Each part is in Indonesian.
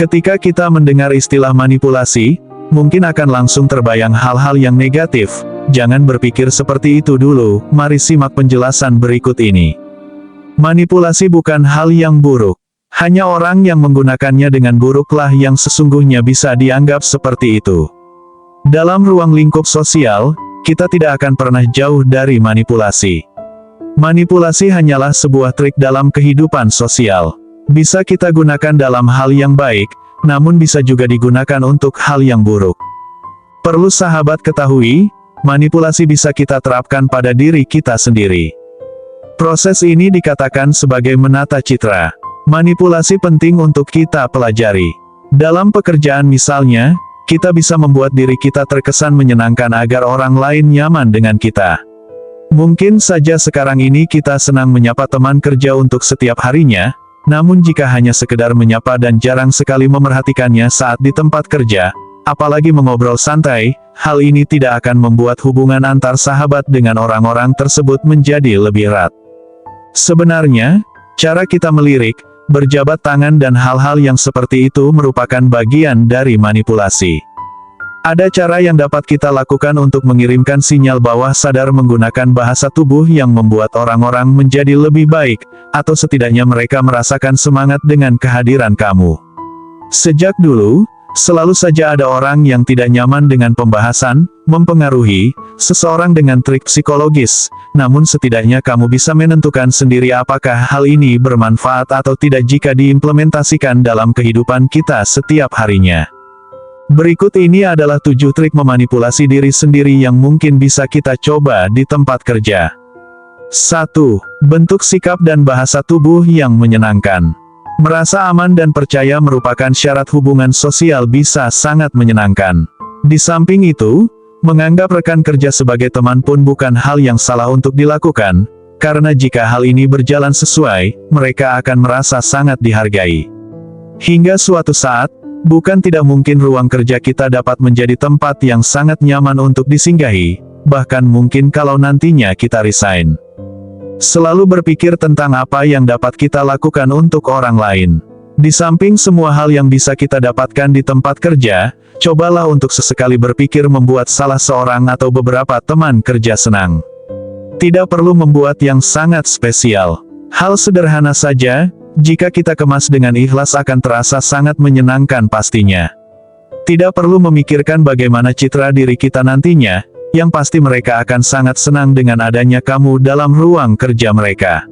Ketika kita mendengar istilah manipulasi, mungkin akan langsung terbayang hal-hal yang negatif. Jangan berpikir seperti itu dulu, mari simak penjelasan berikut ini. Manipulasi bukan hal yang buruk. Hanya orang yang menggunakannya dengan buruklah yang sesungguhnya bisa dianggap seperti itu. Dalam ruang lingkup sosial, kita tidak akan pernah jauh dari manipulasi. Manipulasi hanyalah sebuah trik dalam kehidupan sosial. Bisa kita gunakan dalam hal yang baik, namun bisa juga digunakan untuk hal yang buruk. Perlu sahabat ketahui, manipulasi bisa kita terapkan pada diri kita sendiri. Proses ini dikatakan sebagai menata citra. Manipulasi penting untuk kita pelajari. Dalam pekerjaan misalnya, kita bisa membuat diri kita terkesan menyenangkan agar orang lain nyaman dengan kita. Mungkin saja sekarang ini kita senang menyapa teman kerja untuk setiap harinya, namun jika hanya sekedar menyapa dan jarang sekali memerhatikannya saat di tempat kerja, apalagi mengobrol santai, hal ini tidak akan membuat hubungan antar sahabat dengan orang-orang tersebut menjadi lebih erat. Sebenarnya, cara kita melirik, berjabat tangan dan hal-hal yang seperti itu merupakan bagian dari manipulasi. Ada cara yang dapat kita lakukan untuk mengirimkan sinyal bawah sadar menggunakan bahasa tubuh yang membuat orang-orang menjadi lebih baik, atau setidaknya mereka merasakan semangat dengan kehadiran kamu. Sejak dulu, selalu saja ada orang yang tidak nyaman dengan pembahasan, mempengaruhi seseorang dengan trik psikologis, namun setidaknya kamu bisa menentukan sendiri apakah hal ini bermanfaat atau tidak jika diimplementasikan dalam kehidupan kita setiap harinya. Berikut ini adalah 7 trik memanipulasi diri sendiri yang mungkin bisa kita coba di tempat kerja. 1. Bentuk sikap dan bahasa tubuh yang menyenangkan. Merasa aman dan percaya merupakan syarat hubungan sosial bisa sangat menyenangkan. Di samping itu, menganggap rekan kerja sebagai teman pun bukan hal yang salah untuk dilakukan, karena jika hal ini berjalan sesuai, mereka akan merasa sangat dihargai. Hingga suatu saat, bukan tidak mungkin ruang kerja kita dapat menjadi tempat yang sangat nyaman untuk disinggahi, bahkan mungkin kalau nantinya kita resign. Selalu berpikir tentang apa yang dapat kita lakukan untuk orang lain. Di samping semua hal yang bisa kita dapatkan di tempat kerja, cobalah untuk sesekali berpikir membuat salah seorang atau beberapa teman kerja senang. Tidak perlu membuat yang sangat spesial. Hal sederhana saja, jika kita kemas dengan ikhlas akan terasa sangat menyenangkan pastinya. Tidak perlu memikirkan bagaimana citra diri kita nantinya, yang pasti mereka akan sangat senang dengan adanya kamu dalam ruang kerja mereka.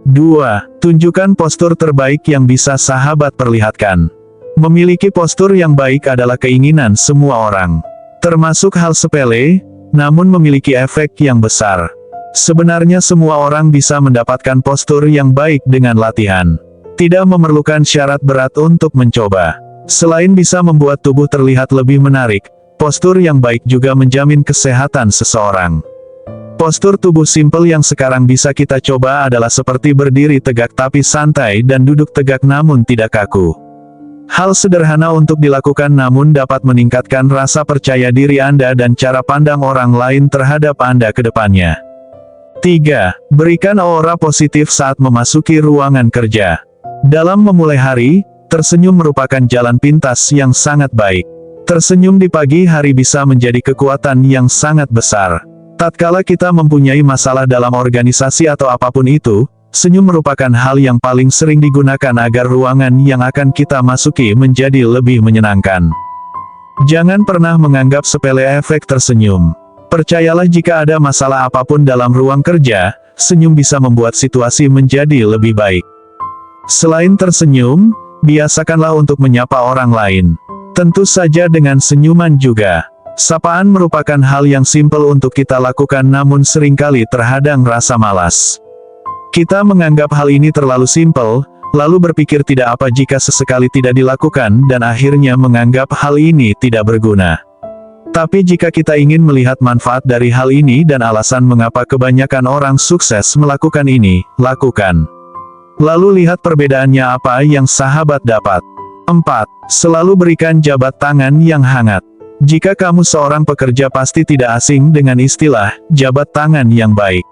2. Tunjukkan postur terbaik yang bisa sahabat perlihatkan. Memiliki postur yang baik adalah keinginan semua orang. Termasuk hal sepele, namun memiliki efek yang besar. Sebenarnya semua orang bisa mendapatkan postur yang baik dengan latihan. Tidak memerlukan syarat berat untuk mencoba. Selain bisa membuat tubuh terlihat lebih menarik, postur yang baik juga menjamin kesehatan seseorang. Postur tubuh simpel yang sekarang bisa kita coba adalah seperti berdiri tegak tapi santai dan duduk tegak namun tidak kaku. Hal sederhana untuk dilakukan namun dapat meningkatkan rasa percaya diri Anda dan cara pandang orang lain terhadap Anda ke depannya. 3. Berikan aura positif saat memasuki ruangan kerja. Dalam memulai hari, tersenyum merupakan jalan pintas yang sangat baik. Tersenyum di pagi hari bisa menjadi kekuatan yang sangat besar. Tatkala kita mempunyai masalah dalam organisasi atau apapun itu, senyum merupakan hal yang paling sering digunakan agar ruangan yang akan kita masuki menjadi lebih menyenangkan. Jangan pernah menganggap sepele efek tersenyum. Percayalah jika ada masalah apapun dalam ruang kerja, senyum bisa membuat situasi menjadi lebih baik. Selain tersenyum, biasakanlah untuk menyapa orang lain. Tentu saja dengan senyuman juga. Sapaan merupakan hal yang simpel untuk kita lakukan namun seringkali terhadang rasa malas. Kita menganggap hal ini terlalu simpel, lalu berpikir tidak apa jika sesekali tidak dilakukan dan akhirnya menganggap hal ini tidak berguna. Tapi jika kita ingin melihat manfaat dari hal ini dan alasan mengapa kebanyakan orang sukses melakukan ini, lakukan. Lalu lihat perbedaannya apa yang sahabat dapat. 4. Selalu berikan jabat tangan yang hangat. Jika kamu seorang pekerja pasti tidak asing dengan istilah, jabat tangan yang baik.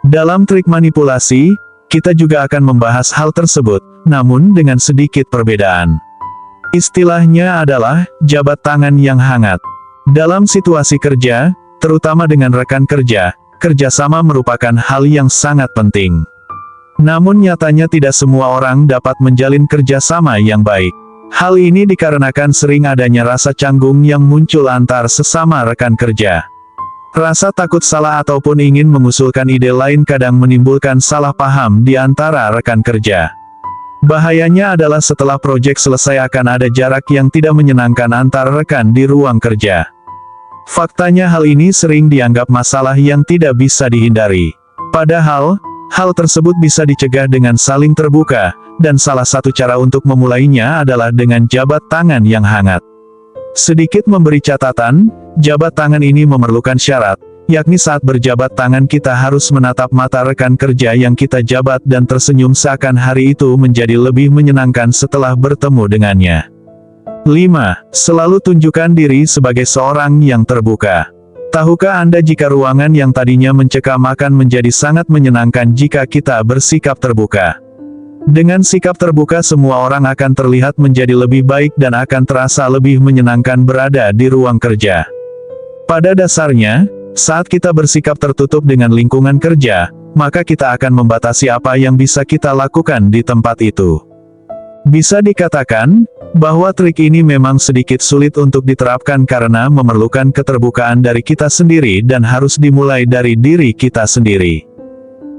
Dalam trik manipulasi, kita juga akan membahas hal tersebut, namun dengan sedikit perbedaan. Istilahnya adalah jabat tangan yang hangat. Dalam situasi kerja, terutama dengan rekan kerja, kerjasama merupakan hal yang sangat penting. Namun nyatanya tidak semua orang dapat menjalin kerjasama yang baik. Hal ini dikarenakan sering adanya rasa canggung yang muncul antar sesama rekan kerja. Rasa takut salah ataupun ingin mengusulkan ide lain kadang menimbulkan salah paham di antara rekan kerja. Bahayanya adalah setelah proyek selesai akan ada jarak yang tidak menyenangkan antar rekan di ruang kerja. Faktanya hal ini sering dianggap masalah yang tidak bisa dihindari. Padahal, hal tersebut bisa dicegah dengan saling terbuka, dan salah satu cara untuk memulainya adalah dengan jabat tangan yang hangat. Sedikit memberi catatan, jabat tangan ini memerlukan syarat, yakni saat berjabat tangan kita harus menatap mata rekan kerja yang kita jabat dan tersenyum seakan hari itu menjadi lebih menyenangkan setelah bertemu dengannya. 5. Selalu tunjukkan diri sebagai seorang yang terbuka. Tahukah Anda jika ruangan yang tadinya mencekam akan menjadi sangat menyenangkan jika kita bersikap terbuka? Dengan sikap terbuka semua orang akan terlihat menjadi lebih baik dan akan terasa lebih menyenangkan berada di ruang kerja. Pada dasarnya, saat kita bersikap tertutup dengan lingkungan kerja, maka kita akan membatasi apa yang bisa kita lakukan di tempat itu. Bisa dikatakan, bahwa trik ini memang sedikit sulit untuk diterapkan karena memerlukan keterbukaan dari kita sendiri dan harus dimulai dari diri kita sendiri.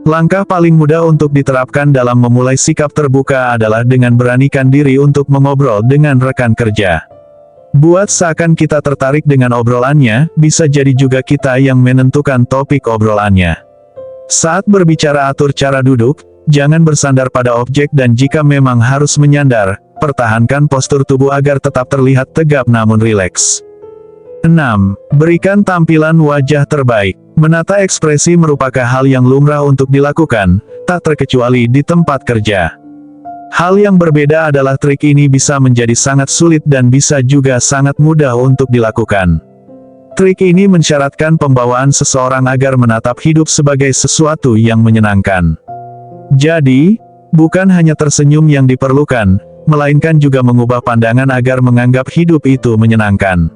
Langkah paling mudah untuk diterapkan dalam memulai sikap terbuka adalah dengan beranikan diri untuk mengobrol dengan rekan kerja. Buat seakan kita tertarik dengan obrolannya, bisa jadi juga kita yang menentukan topik obrolannya. Saat berbicara atur cara duduk, jangan bersandar pada objek dan jika memang harus menyandar, pertahankan postur tubuh agar tetap terlihat tegap namun rileks. 6. Berikan tampilan wajah terbaik. Menata ekspresi merupakan hal yang lumrah untuk dilakukan, tak terkecuali di tempat kerja. Hal yang berbeda adalah trik ini bisa menjadi sangat sulit dan bisa juga sangat mudah untuk dilakukan. Trik ini mensyaratkan pembawaan seseorang agar menatap hidup sebagai sesuatu yang menyenangkan. Jadi, bukan hanya tersenyum yang diperlukan, melainkan juga mengubah pandangan agar menganggap hidup itu menyenangkan.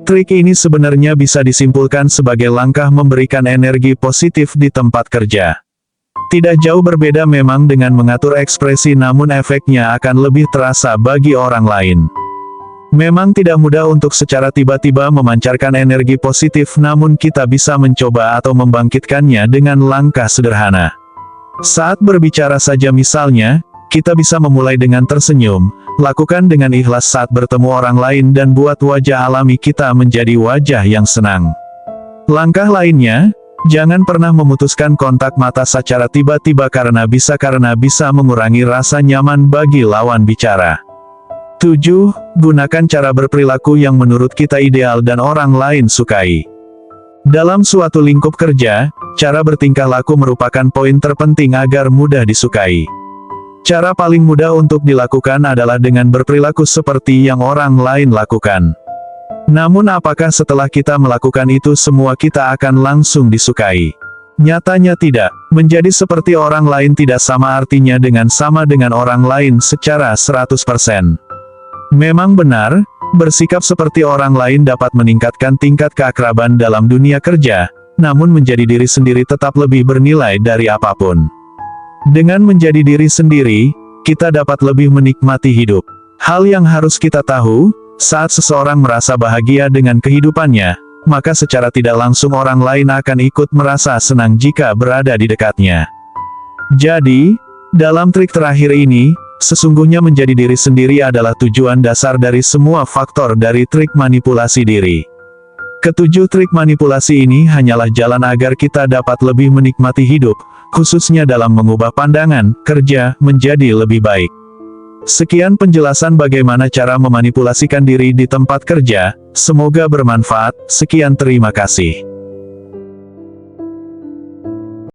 Trik ini sebenarnya bisa disimpulkan sebagai langkah memberikan energi positif di tempat kerja. Tidak jauh berbeda memang dengan mengatur ekspresi namun efeknya akan lebih terasa bagi orang lain. Memang tidak mudah untuk secara tiba-tiba memancarkan energi positif namun kita bisa mencoba atau membangkitkannya dengan langkah sederhana. Saat berbicara saja misalnya, kita bisa memulai dengan tersenyum, lakukan dengan ikhlas saat bertemu orang lain dan buat wajah alami kita menjadi wajah yang senang. Langkah lainnya, jangan pernah memutuskan kontak mata secara tiba-tiba karena bisa mengurangi rasa nyaman bagi lawan bicara. 7. Gunakan cara berperilaku yang menurut kita ideal dan orang lain sukai. Dalam suatu lingkup kerja, cara bertingkah laku merupakan poin terpenting agar mudah disukai. Cara paling mudah untuk dilakukan adalah dengan berperilaku seperti yang orang lain lakukan. Namun apakah setelah kita melakukan itu semua kita akan langsung disukai? Nyatanya tidak. Menjadi seperti orang lain tidak sama artinya sama dengan orang lain secara 100%. Memang benar, bersikap seperti orang lain dapat meningkatkan tingkat keakraban dalam dunia kerja, namun menjadi diri sendiri tetap lebih bernilai dari apapun. Dengan menjadi diri sendiri, kita dapat lebih menikmati hidup. Hal yang harus kita tahu, saat seseorang merasa bahagia dengan kehidupannya, maka secara tidak langsung orang lain akan ikut merasa senang jika berada di dekatnya. Jadi, dalam trik terakhir ini, sesungguhnya menjadi diri sendiri adalah tujuan dasar dari semua faktor dari trik manipulasi diri. Ketujuh trik manipulasi ini hanyalah jalan agar kita dapat lebih menikmati hidup, khususnya dalam mengubah pandangan kerja menjadi lebih baik. Sekian penjelasan bagaimana cara memanipulasikan diri di tempat kerja, semoga bermanfaat, sekian terima kasih.